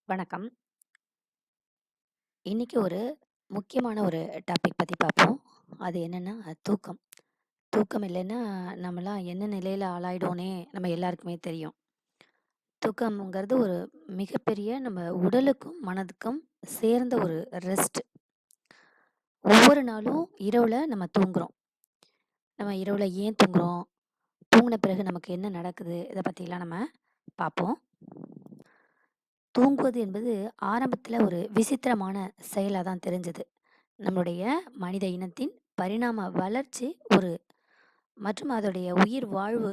வணக்கம். இன்னைக்கு ஒரு முக்கியமான ஒரு டாபிக் பத்தி பார்ப்போம். அது என்னன்னா, தூக்கம். தூக்கம் இல்லைன்னா, நம்மலாம் என்ன நிலையில ஆளாயிடுவோன்னே நம்ம எல்லாருக்குமே தெரியும். தூக்கம்ங்கிறது ஒரு மிகப்பெரிய நம்ம உடலுக்கும், மனதுக்கும் சேர்ந்த ஒரு ரெஸ்ட். ஒவ்வொரு நாளும் இரவுல நம்ம தூங்குறோம். நம்ம இரவுல ஏன் தூங்குறோம்? தூங்குன பிறகு நமக்கு என்ன நடக்குது? இத பத்திலாம் நம்ம பார்ப்போம். தூங்குவது என்பது ஆரம்பத்துல ஒரு விசித்திரமான செயலா தான் தெரிஞ்சது. நம்முடைய மனித இனத்தின் பரிணாம வளர்ச்சி ஒரு மற்றும் அதோடைய உயிர் வாழ்வு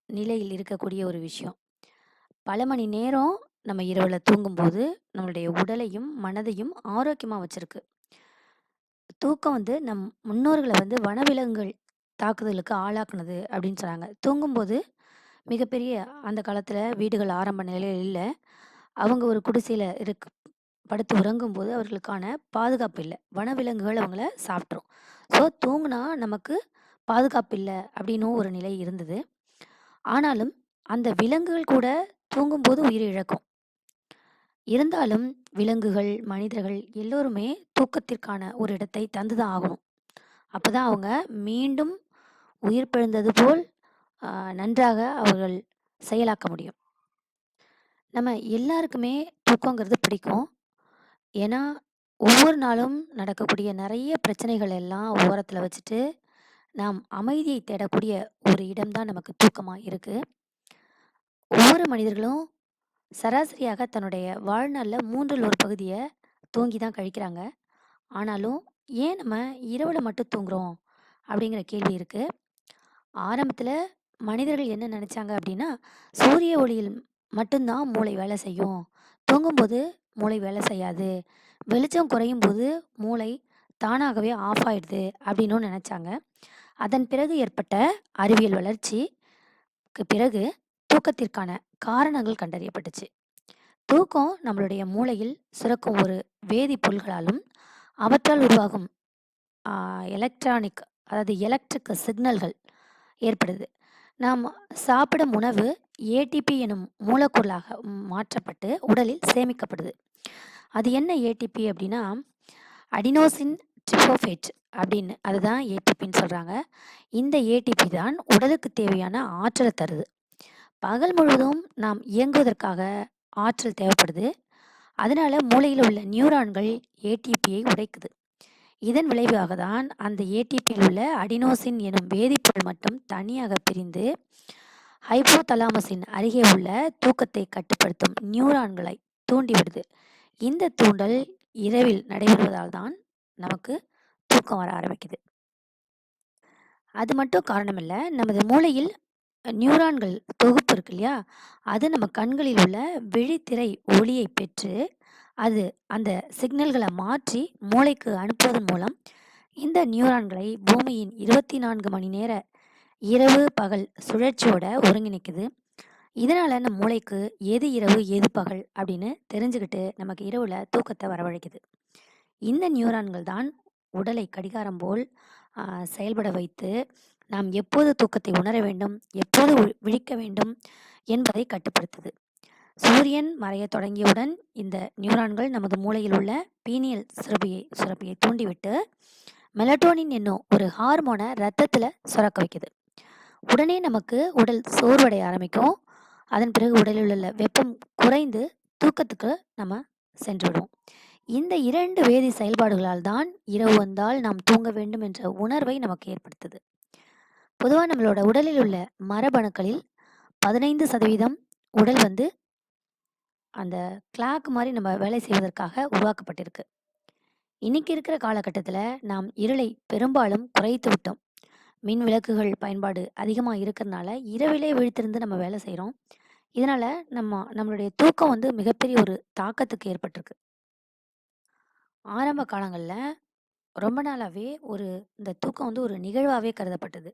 நிலையில் இருக்கக்கூடிய ஒரு விஷயம். பல மணி நேரம் நம்ம இரவுல தூங்கும்போது நம்மளுடைய உடலையும் மனதையும் ஆரோக்கியமா வச்சிருக்கு. தூக்கம் நம் முன்னோர்களை வனவிலங்குகள் தாக்குதலுக்கு ஆளாக்குனது அப்படின்னு சொன்னாங்க. தூங்கும்போது மிகப்பெரிய அந்த காலத்துல வீடுகள் ஆரம்ப நிலையில இல்ல. அவங்க ஒரு குடிசையில படுத்து உறங்கும்போது அவர்களுக்கான பாதுகாப்பு இல்ல. வனவிலங்குகள் அவங்கள சாப்பிட்ரும். ஸோ தூங்குனா நமக்கு பாதுகாப்பு இல்ல அப்படின்னும் ஒரு நிலை இருந்தது. ஆனாலும் அந்த விலங்குகள் கூட தூங்கும்போது உயிர் இழக்கும். இருந்தாலும் விலங்குகள், மனிதர்கள் எல்லோருமே தூக்கத்திற்கான ஒரு இடத்தை தந்துதான் ஆகணும். அப்பதான் அவங்க மீண்டும் உயிர் பிழைத்தது போல் அ நன்றாக அவர்கள் செயலாக்க முடியும். நம்ம எல்லாருக்குமே தூக்கங்கிறது பிடிக்கும். ஏன்னா, ஒவ்வொரு நாளும் நடக்கக்கூடிய நெறைய பிரச்சனைகள் எல்லாம் ஓரத்துல வச்சுட்டு, நாம் அமைதியை தேடக்கூடிய ஒரு இடம் தான் நமக்கு தூக்கமா இருக்கு. ஒவ்வொரு மனிதர்களும் சராசரியாக தன்னுடைய வாழ்நாள்ல 3ல் ஒரு பகுதிய தூங்கி தான் கழிக்கிறாங்க. ஆனாலும், ஏன் நம்ம இரவுல மட்டும் தூங்குறோம்? அப்படிங்கிற கேள்வி இருக்கு. ஆரம்பத்துல மனிதர்கள் என்ன நெனைச்சாங்க அப்படின்னா, சூரிய ஒளியில் மட்டும் தான் மூளை வேலை செய்யும். தூங்கும்போது மூளை வேலை செய்யாது. வெளிச்சம் குறையும்போது மூளை தானாகவே ஆஃப் ஆயிடுது அப்படின்னும் நெனைச்சாங்க. அதன் பிறகு ஏற்பட்ட அறிவியல் வளர்ச்சிக்கு பிறகு தூக்கத்திற்கான காரணங்கள் கண்டறியப்பட்டுச்சு. தூக்கம் நம்மளுடைய மூளையில் சுரக்கும் ஒரு வேதிப்பொருள்களாலும், அவற்றால் உருவாகும் ஆ எலக்ட்ரானிக் அதாவது எலக்ட்ரிக் சிக்னல்கள் ஏற்படுது. நாம் சாப்பிடும் உணவு ஏடிபி எனும் மூலக்கூறாக மாற்றப்பட்டு உடலில் சேமிக்கப்படுது. அது என்ன ஏடிபி அப்படின்னா, அடினோசின் ட்ரிபோஃபேட் அப்படின்னு அதுதான் ஏடிபின்னு சொல்றாங்க. இந்த ஏடிபி தான் உடலுக்கு தேவையான ஆற்றலை தருது. பகல் முழுவதும் நாம் இயங்குவதற்காக ஆற்றல் தேவைப்படுது. அதனால மூளையில் உள்ள நியூரான்கள் ஏடிபியை உடைக்குது. இதன் விளைவாக தான் அந்த ஏடிபியில் உள்ள அடினோசின் எனும் வேதிப்பொருள் மட்டும் தனியாக பிரிந்து ஹைபோதலாமஸின் அருகே உள்ள தூக்கத்தை கட்டுப்படுத்தும் நியூரான்களை தூண்டிவிடுது. இந்த தூண்டல் இரவில் நடைபெறுவதால் தான் நமக்கு தூக்கம் வர ஆரம்பிக்குது. அது மட்டும் காரணம் இல்ல. நமது மூளையில் நியூரான்கள் தொகுப்பு இருக்கு இல்லையா? அது நம்ம கண்களில் உள்ள விழித்திரை ஒளியை பெற்று, அது அந்த சிக்னல்கள மாற்றி மூளைக்கு அனுப்புவதன் மூலம், இந்த நியூரான்களை பூமியின் 24 மணி நேர இரவு, பகல் சுழற்சியோட ஒருங்கிணைக்குது. இதனால நம்ம மூளைக்கு எது இரவு, எது பகல் அப்படின்னு தெரிஞ்சுக்கிட்டு, நமக்கு இரவுல தூக்கத்த வரவழைக்குது. இந்த நியூரான்கள் தான் உடலை கடிகாரம் போல் அ செயல்பட வைத்து, நாம் எப்போது தூக்கத்தை உணர வேண்டும், எப்போது விழிக்க வேண்டும் என்பதை கட்டுப்படுத்துது. சூரியன் மறையத் தொடங்கியவுடன் இந்த நியூரான்கள் நமது மூளையில் உள்ள பீனியல் சுரப்பியை தூண்டிவிட்டு, மெலட்டோனின் என்னும் ஒரு ஹார்மோன ரத்தத்துல சுரக்க வைக்குது. உடனே நமக்கு உடல் சோர்வடைய ஆரம்பிக்கும். அதன் பிறகு உடலில் உள்ள வெப்பம் குறைந்து தூக்கத்துக்கு நம்ம சென்றுவிடுவோம். இந்த 2 வேதி செயல்பாடுகளால் தான் இரவு வந்தால் நாம் தூங்க வேண்டும் என்ற உணர்வை நமக்கு ஏற்படுத்துது. பொதுவா நம்மளோட உடலில் உள்ள மரபணுக்களில் 15% உடல் அந்த கிளாக் மாரி நம்ம வேலை செய்வதற்காக உருவாக்கப்பட்டிருக்கு. இன்னைக்கு இருக்கிற காலகட்டத்தில நாம் இருளை பெரும்பாலும் குறைத்து விட்டோம். மின் விளக்குகள் பயன்பாடு அதிகமா இருக்கிறனால, இரவிலே விழித்திருந்து நம்ம வேலை செய்றோம். இதனால நம்மளுடைய தூக்கம் மிகப்பெரிய ஒரு தாக்கத்துக்கு ஏற்பட்டிருக்கு. ஆரம்ப காலங்கள்ல ரொம்ப நாளாவே இந்த தூக்கம் ஒரு நிகழ்வாவே கருதப்பட்டது.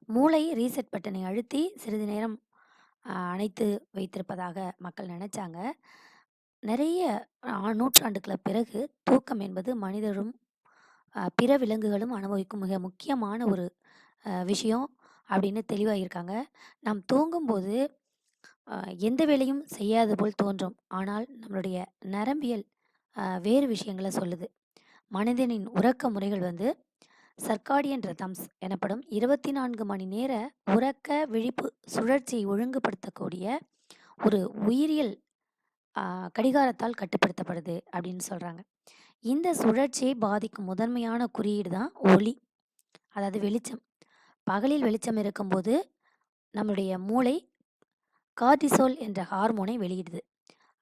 மூளை ரீசெட் பட்டனை அழுத்தி சிறிது நேரம் அணைத்து வைத்திருப்பதாக மக்கள் நெனைச்சாங்க. நெறைய நூற்றாண்டுகளுக்கு பிறகு தூக்கம் என்பது மனிதரும், பிற விலங்குகளும் அனுபவிக்கும் மிக முக்கியமான ஒரு விஷயம் அப்படின்னு தெளிவாகியிருக்காங்க. நாம் தூங்கும்போது அ எந்த வேலையும் செய்யாது போல் தோன்றும். ஆனால் நம்மளுடைய நரம்பியல் வேறு விஷயங்கள சொல்லுது. மனிதனின் உறக்க முறைகள் வந்து சர்க்காடியன் ரிதம்ஸ் எனப்படும் 24 மணி நேர உறக்க விழிப்பு சுழற்சியை ஒழுங்குபடுத்தக்கூடிய ஒரு உயிரியல் அ கடிகாரத்தால் கட்டுப்படுத்தப்படுது அப்படின்னு சொல்றாங்க. இந்த சுழற்சியை பாதிக்கும் முதன்மையான குறியீடு தான் ஒளி, அதாவது வெளிச்சம். பகலில் வெளிச்சம் இருக்கும்போது நம்முடைய மூளை கார்டிசோல் என்ற ஹார்மோனை வெளியிடுது.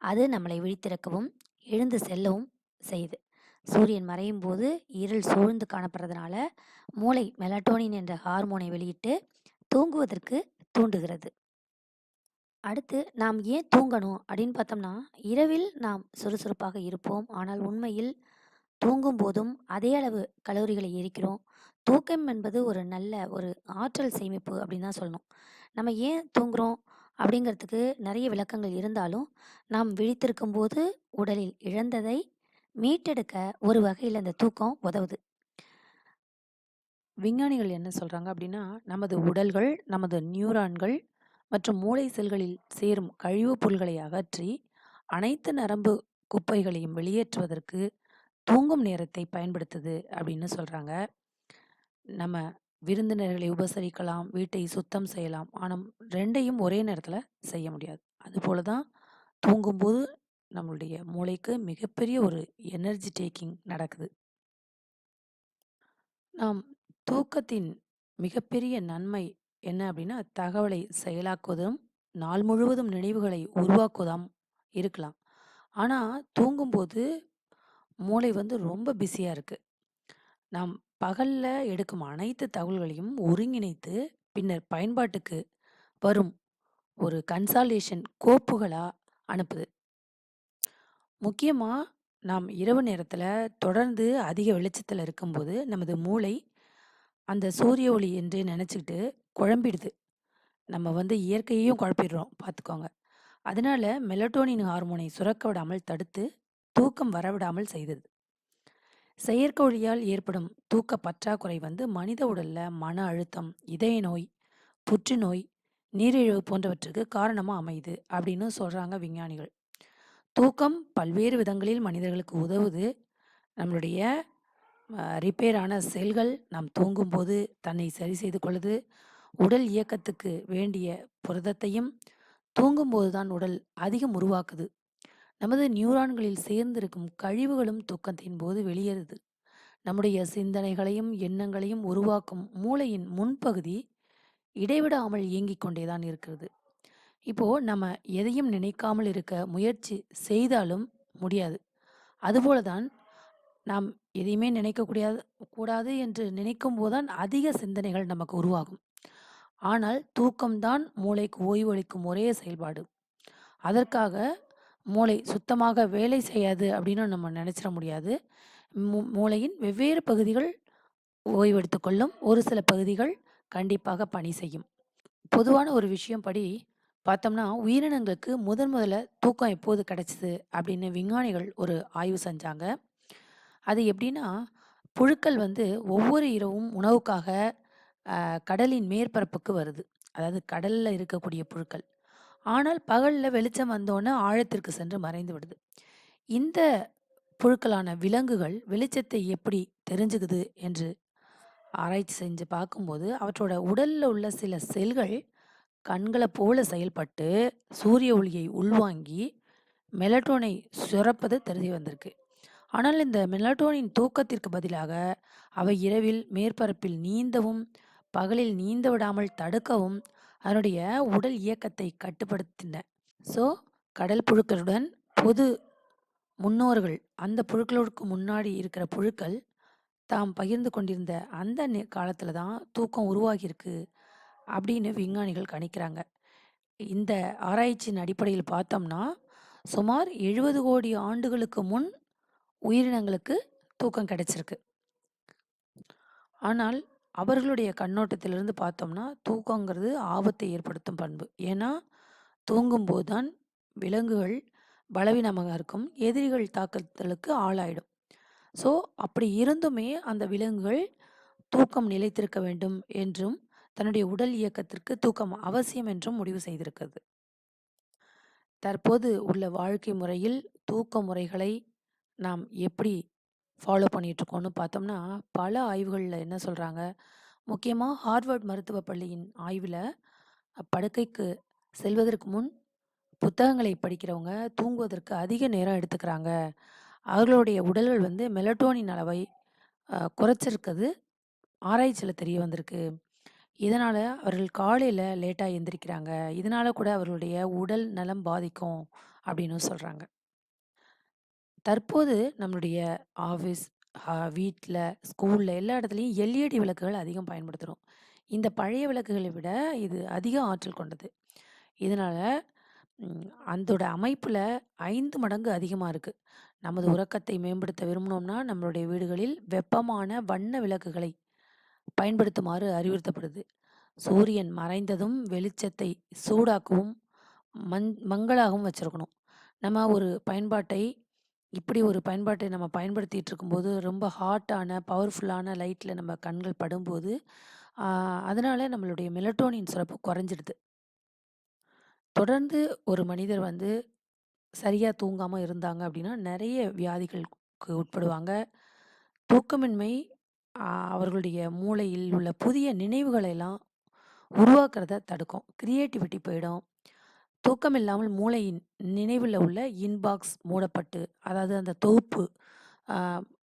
அது நம்மளை விழித்திருக்கவும், எழுந்து செல்லவும் செய்யுது. சூரியன் மறையும் போது இருள் சூழ்ந்து காணப்படுறதுனால, மூளை மெலட்டோனின் என்ற ஹார்மோனை வெளியிட்டு தூங்குவதற்கு தூண்டுகிறது. அடுத்து நாம் ஏன் தூங்கணும் அப்படின்னு பார்த்தோம்னா, இரவில் நாம் சுறுசுறுப்பாக இருப்போம். ஆனால் உண்மையில் தூங்கும்போதும் அதே அளவு கலோரிகளை எரிக்கிறோம். தூக்கம் என்பது ஒரு நல்ல ஒரு ஆற்றல் சேமிப்பு அப்படின்னு தான் சொல்லணும். நம்ம ஏன் தூங்குறோம் அப்படிங்கிறதுக்கு நிறைய விளக்கங்கள் இருந்தாலும், நாம் விழித்திருக்கும்போது உடலில் இழந்ததை மீட்டெடுக்க ஒரு வகையில் அந்த தூக்கம் உதவுது. விஞ்ஞானிகள் என்ன சொல்றாங்க அப்படின்னா, நமது உடல்கள், நமது நியூரான்கள் மற்றும் மூளை செல்களில் சேரும் கழிவுப் பொருள்களை அகற்றி, அனைத்து நரம்பு குப்பைகளையும் வெளியேற்றுவதற்கு தூங்கும் நேரத்தை பயன்படுத்துது அப்படின்னு சொல்றாங்க. நம்ம விருந்தினர்களை உபசரிக்கலாம், வீட்டை சுத்தம் செய்யலாம். ஆனா 2யும் ஒரே நேரத்துல செய்ய முடியாது. அதுபோல தான் தூங்கும்போது நம்மளுடைய மூளைக்கு மிகப்பெரிய ஒரு எனர்ஜி டேக்கிங் நடக்குது. நாம் தூக்கத்தின் மிகப்பெரிய நன்மை என்ன அப்படின்னா, தகவலை செயலாக்குவதும், நாள் முழுவதும் நினைவுகளை உருவாக்குவதாம் இருக்கலாம். ஆனா, தூங்கும்போது மூளை வந்து ரொம்ப பிஸியா இருக்கு. நாம் பகல்ல எடுக்கும் அனைத்து தகவல்களையும் ஒருங்கிணைத்து, பின்னர் பயன்பாட்டுக்கு வரும் ஒரு கன்சாலேஷன் கோப்புகளா அனுப்புது. முக்கியமா நாம் இரவு நேரத்துல தொடர்ந்து அதிக வெளிச்சத்துல இருக்கும்போது, நமது மூளை அந்த சூரிய ஒளி என்று நினைச்சுக்கிட்டு குழம்பிடுது. நம்ம வந்து இயற்கையையும் குழப்பிடுறோம் பார்த்துக்கோங்க. அதனால மெலட்டோனின் ஹார்மோனை சுரக்க விடாமல் தடுத்து, தூக்கம் வரவிடாமல் செய்தது. செயற்கை ஒளியால் ஏற்படும் தூக்க பற்றாக்குறை வந்து மனித உடல்ல மன அழுத்தம், இதய நோய், புற்றுநோய், நீரிழிவு போன்றவற்றுக்கு காரணமா அமையுது அப்படின்னு சொல்றாங்க விஞ்ஞானிகள். தூக்கம் பல்வேறு விதங்களில் மனிதர்களுக்கு உதவுது. நம்மளுடைய ரிப்பேர் ஆன செல்கள் நாம் தூங்கும்போது தன்னை சரி செய்து கொள்ளுது. உடல் இயக்கத்துக்கு வேண்டிய புரதத்தையும் தூங்கும்போது தான் உடல் அதிகம் உருவாக்குது. நமது நியூரான்களில் சேர்ந்திருக்கும் கழிவுகளும் தூக்கத்தின் போது வெளியேறுது. நம்முடைய சிந்தனைகளையும் எண்ணங்களையும் உருவாக்கும் மூளையின் முன்பகுதி இடைவிடாமல் இயங்கிக் கொண்டேதான் இருக்கிறது. இப்போ நம்ம எதையும் நினைக்காமல் இருக்க முயற்சி செய்தாலும் முடியாது. அதுபோலதான் நாம் எதையுமே நினைக்கக்கூடாது கூடாது என்று நினைக்கும் போதுதான் அதிக சிந்தனைகள் நமக்கு உருவாகும். ஆனால் தூக்கம்தான் மூளைக்கு ஓய்வளிக்கும் ஒரே செயல்பாடு. அதற்காக மூளை சுத்தமாக வேலை செய்யாது அப்படின்னு நம்ம நினைச்சிட முடியாது. மூளையின் வெவ்வேறு பகுதிகள் ஓய்வெடுத்துக் கொள்ளும். ஒரு சில பகுதிகள் கண்டிப்பாக பணி செய்யும். பொதுவான ஒரு விஷயம் படி பார்த்தோம்னா, உயிரினங்களுக்கு முதல்ல தூக்கம் எப்போது கிடைச்சது அப்படின்னு விஞ்ஞானிகள் ஒரு ஆய்வு செஞ்சாங்க. அது எப்படின்னா, புழுக்கள் வந்து ஒவ்வொரு இரவும் உணவுக்காக கடலின் மேற்பரப்புக்கு வருது. அதாவது கடல்ல இருக்கக்கூடிய புழுக்கள். ஆனால் பகல்ல வெளிச்சம் வந்தோனே ஆழத்திற்கு சென்று மறைந்து விடுது. இந்த புழுக்களான விலங்குகள் வெளிச்சத்தை எப்படி தெரிஞ்சுக்குது என்று ஆராய்ச்சி செஞ்சு பார்க்கும்போது, அவற்றோட உடல்ல உள்ள சில செல்கள் கண்கள போல செயல்பட்டு, சூரிய ஒளியை உள்வாங்கி மெலட்டோனை சுரப்பது தெரிய வந்திருக்கு. ஆனால் இந்த மெலட்டோனின் தூக்கத்திற்கு பதிலாக, அவை இரவில் மேற்பரப்பில் நீந்தவும், பகலில் நீந்த விடாமல் தடுக்கவும், அதனுடைய உடல் இயக்கத்தை கட்டுப்படுத்தின. ஸோ, கடல் புழுக்களுடன் பொது முன்னோர்கள், அந்த புழுக்களுக்கு முன்னாடி இருக்கிற புழுக்கள், தாம் பகிர்ந்து கொண்டிருந்த அந்த காலத்துல தான் தூக்கம் உருவாகியிருக்கு அப்படின்னு விஞ்ஞானிகள் கணிக்கிறாங்க. இந்த ஆராய்ச்சியின் அடிப்படையில் பார்த்தோம்னா, சுமார் 70 கோடி ஆண்டுகளுக்கு முன் உயிரினங்களுக்கு தூக்கம் கிடைச்சிருக்கு. ஆனால் அவர்களுடைய கண்ணோட்டத்திலிருந்து பார்த்தோம்னா, தூக்கங்கிறது ஆபத்தை ஏற்படுத்தும் பண்பு. ஏன்னா, தூங்கும்போது தான் விலங்குகள் பலவீனமாக இருக்கும். எதிரிகள் தாக்குதலுக்கு ஆளாயிடும். ஸோ, அப்படி இருந்துமே அந்த விலங்குகள் தூக்கம் நிலைத்திருக்க வேண்டும் என்றும், தன்னுடைய உடல் இயக்கத்திற்கு தூக்கம் அவசியம் என்றும் முடிவு செய்திருக்கிறது. தற்போது உள்ள வாழ்க்கை முறையில் தூக்க முறைகளை நாம் எப்படி ஃபாலோ பண்ணிட்டுருக்கோம்னு பார்த்தோம்னா, பல ஆய்வுகள்ல என்ன சொல்றாங்க, முக்கியமா ஹார்வர்ட் மருத்துவப் பள்ளியின் ஆய்வுல, படுக்கைக்கு செல்வதற்கு முன் புத்தகங்களை படிக்கிறவங்க தூங்குவதற்கு அதிக நேரம் எடுத்துக்கிறாங்க. அவர்களுடைய உடல்கள் வந்து மெலட்டோனின் அளவை குறைச்சிருக்கிறது ஆராய்ச்சியில தெரிய வந்திருக்கு. இதனால அவர்கள் காலையில லேட்டா எந்திரிக்கிறாங்க. இதனால கூட அவர்களுடைய உடல் நலம் பாதிக்கும் அப்படின்னு சொல்றாங்க. தற்போது நம்மளுடைய ஆஃபீஸ், வீட்ல, ஸ்கூல்ல எல்லா இடத்துலயும் எல்இடி விளக்குகள் அதிகம் பயன்படுத்துறோம். இந்த பழைய விளக்குகளை விட இது அதிக ஆற்றல் கொண்டது. இதனால அதோட அமைப்புல 5 மடங்கு அதிகமா இருக்கு. நமது உறக்கத்தை மேம்படுத்த விரும்பினோம்னா, நம்மளுடைய வீடுகளில் வெப்பமான வண்ண விளக்குகளை பயன்படுத்துமாறு அறிவுறுத்தப்படுது. சூரியன் மறைந்ததும் வெளிச்சத்தை சூடாக்கவும், மங்கலாகவும் வச்சிருக்கணும். நம்ம ஒரு பயன்பாட்டை இப்படி ஒரு பயன்பாட்டை நம்ம பயன்படுத்திட்டு இருக்கும்போது, ரொம்ப ஹாட்டான, பவர்ஃபுல்லான லைட்ல நம்ம கண்கள் படும்போது, ஆ அதனால நம்மளுடைய மெலட்டோனின் சுரப்பு குறைஞ்சிடுது. தொடர்ந்து ஒரு மனிதர் வந்து சரியா தூங்காம இருந்தாங்க அப்படின்னா, நெறைய வியாதிகளுக்கு உட்படுவாங்க. தூக்கமின்மை அ அவர்களுடைய மூளையில் உள்ள புதிய நினைவுகளை எல்லாம் உருவாக்குறத தடுக்கும். கிரியேட்டிவிட்டி போயிடும். தூக்கம் இல்லாமல் மூளையின் நினைவுல உள்ள இன்பாக்ஸ் மூடப்பட்டு, அதாவது அந்த தொகுப்பு அ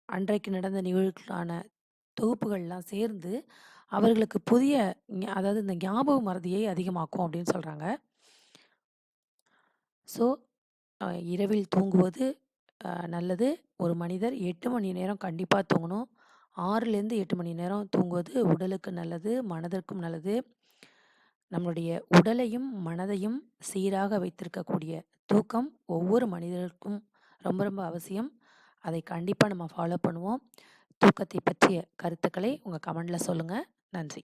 அன்றைக்கு நடந்த நிகழ்வுகளான தொகுப்புகள்லாம் சேர்ந்து, அவர்களுக்கு புதிய அதாவது இந்த ஞாபக மறதியை அதிகமாக்கும் அப்படின்னு சொல்றாங்க. ஸோ, இரவில் தூங்குவது நல்லது. ஒரு மனிதர் 8 மணி நேரம் கண்டிப்பா தூங்கணும். 6லேருந்து 8 மணி நேரம் தூங்குவது உடலுக்கு நல்லது, மனதிற்கும் நல்லது. நம்மளுடைய உடலையும், மனதையும் சீராக வைத்திருக்கக்கூடிய தூக்கம் ஒவ்வொரு மனிதருக்கும் ரொம்ப ரொம்ப அவசியம். அதை கண்டிப்பா நம்ம ஃபாலோ பண்ணுவோம். தூக்கத்தை பற்றிய கருத்துக்களை உங்க கமெண்ட்ல சொல்லுங்க. நன்றி.